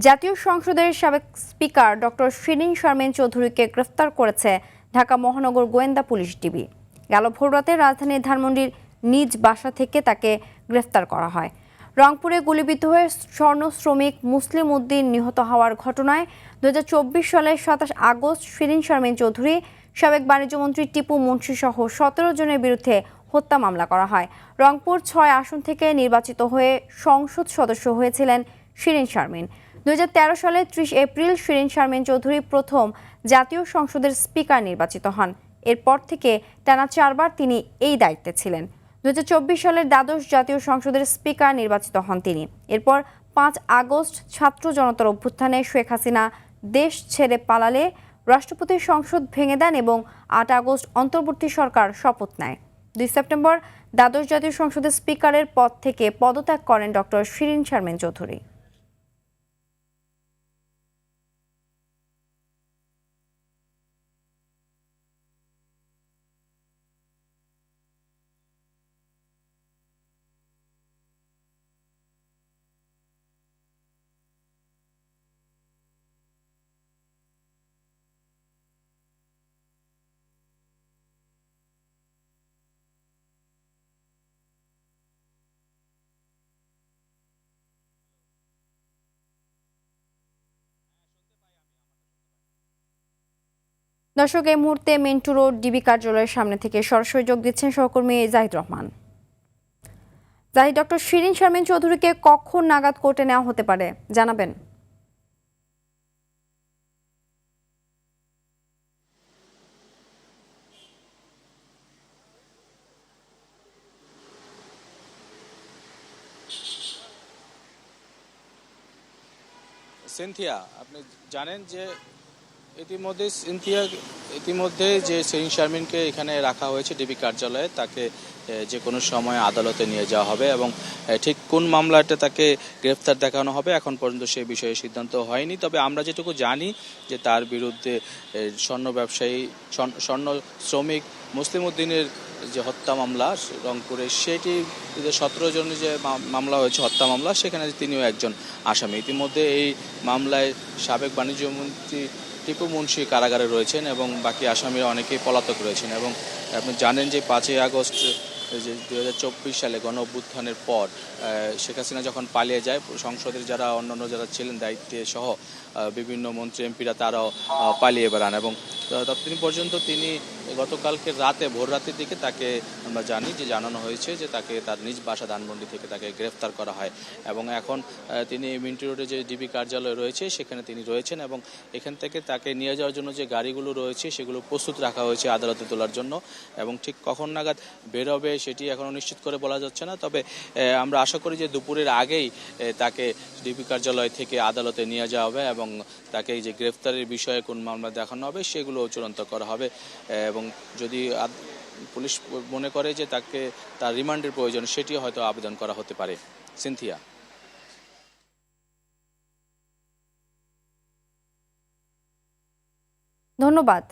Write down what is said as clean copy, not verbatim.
জাতীয় সংসদের সাবেক স্পিকার ডক্টর শিরিন শারমিন চৌধুরীকে গ্রেফতার করেছে ঢাকা মহানগর গোয়েন্দা পুলিশ ডিবি। গেল ভোররাতে রাজধানীর ধানমন্ডির নিজ বাসা থেকে তাকে গ্রেফতার করা হয়। রংপুরে গুলিবিদ্ধ হয়ে স্বর্ণ শ্রমিক মুসলিম উদ্দিন নিহত হওয়ার ঘটনায় 2024 সালের 27 আগস্ট শিরিন শারমিন চৌধুরী, সাবেক বাণিজ্যমন্ত্রী টিপু মুন্সি সহ 17 জনের বিরুদ্ধে হত্যা মামলা করা হয়। রংপুর 6 আসন থেকে নির্বাচিত হয়ে সংসদ সদস্য হয়েছিলেন শিরিন শারমিন। 2013 সালে 30 এপ্রিল শিরিন শারমিন চৌধুরী প্রথম জাতীয় সংসদের স্পিকার নির্বাচিত হন। এরপর থেকে টানা 4 বার তিনি এই দায়িত্বে ছিলেন। 2024 সালের দ্বাদশ জাতীয় সংসদের স্পিকার নির্বাচিত হন তিনি। এরপর 5 আগস্ট ছাত্র জনতার অভ্যুত্থানে শেখ হাসিনা দেশ ছেড়ে পালালে রাষ্ট্রপতি সংসদ ভেঙে দেন এবং 8 আগস্ট অন্তর্বর্তী সরকার শপথ নেয়। 2 সেপ্টেম্বর দ্বাদশ জাতীয় সংসদের স্পিকারের পদ থেকে পদত্যাগ করেন ডক্টর শিরিন শারমিন চৌধুরী। দর্শক, এই মুহূর্তে মিন্টু রোড ডিবি কার্যালয়ের সামনে থেকে সরাসরি যোগ দিচ্ছেন সহকর্মী জাহিদ রহমান। জাহিদ, ডক্টর শিরিন শারমিন চৌধুরীকে কখন নাগাদ কোর্টে নেওয়া হতে পারে জানাবেন? সিনথিয়া, আপনি জানেন যে ইতিমধ্যে যে শিরিন শারমিনকে এখানে রাখা হয়েছে ডিবি কার্যালয়ে, তাকে যে কোনো সময় আদালতে নিয়ে যাওয়া হবে এবং ঠিক কোন মামলাটা তাকে গ্রেফতার দেখানো হবে এখন পর্যন্ত সেই বিষয়ে সিদ্ধান্ত হয়নি। তবে আমরা যেটুকু জানি যে তার বিরুদ্ধে স্বর্ণ শ্রমিক মুসলিম উদ্দিনের যে হত্যা মামলা রংপুরে, সেটি 17 জনের যে মামলা হয়েছে হত্যা মামলা, সেখানে তিনিও একজন আসামি। ইতিমধ্যে এই মামলায় সাবেক বাণিজ্যমন্ত্রী টিপু মুন্সি কারাগারে রয়েছেন এবং বাকি আসামিরা অনেকেই পলাতক রয়েছেন। এবং আপনি জানেন যে 5 আগস্ট যে 2024 সালে গণ অভ্যুত্থানের পর শেখ হাসিনা যখন পালিয়ে যায়, সংসদের যারা অন্যান্য যারা ছিলেন দায়িত্বে সহ বিভিন্ন মন্ত্রী এমপিরা তারাও পালিয়ে বেড়ান এবং ততদিন পর্যন্ত তিনি গতকালকে ভোর রাতের দিকে তাকে আমরা জানি যে জানানো হয়েছে যে তাকে তার নিজ বাসা ধানমন্ডি থেকে তাকে গ্রেফতার করা হয় এবং এখন তিনি মিন্টু রোডে যে ডিবি কার্যালয় রয়েছে সেখানে তিনি রয়েছেন এবং এখান থেকে তাকে নিয়ে যাওয়ার জন্য যে গাড়িগুলো রয়েছে সেগুলো প্রস্তুত রাখা হয়েছে আদালতে তোলার জন্য। এবং ঠিক কখন নাগাদ বের হবে সেটি এখনও নিশ্চিত করে বলা যাচ্ছে না, তবে আমরা আশা করি যে দুপুরের আগেই তাকে ডিবি কার্যালয় থেকে আদালতে নিয়ে যাওয়া হবে এবং তাকে যে গ্রেফতারের বিষয়ে কোন মামলা দেখানো হবে সেগুলো চূড়ান্ত করা হবে। এবং যদি পুলিশ মনে করে যে তাকে তার রিমান্ডের প্রয়োজন, সেটিও হয়তো আবেদন করা হতে পারে। সিনথিয়া, ধন্যবাদ।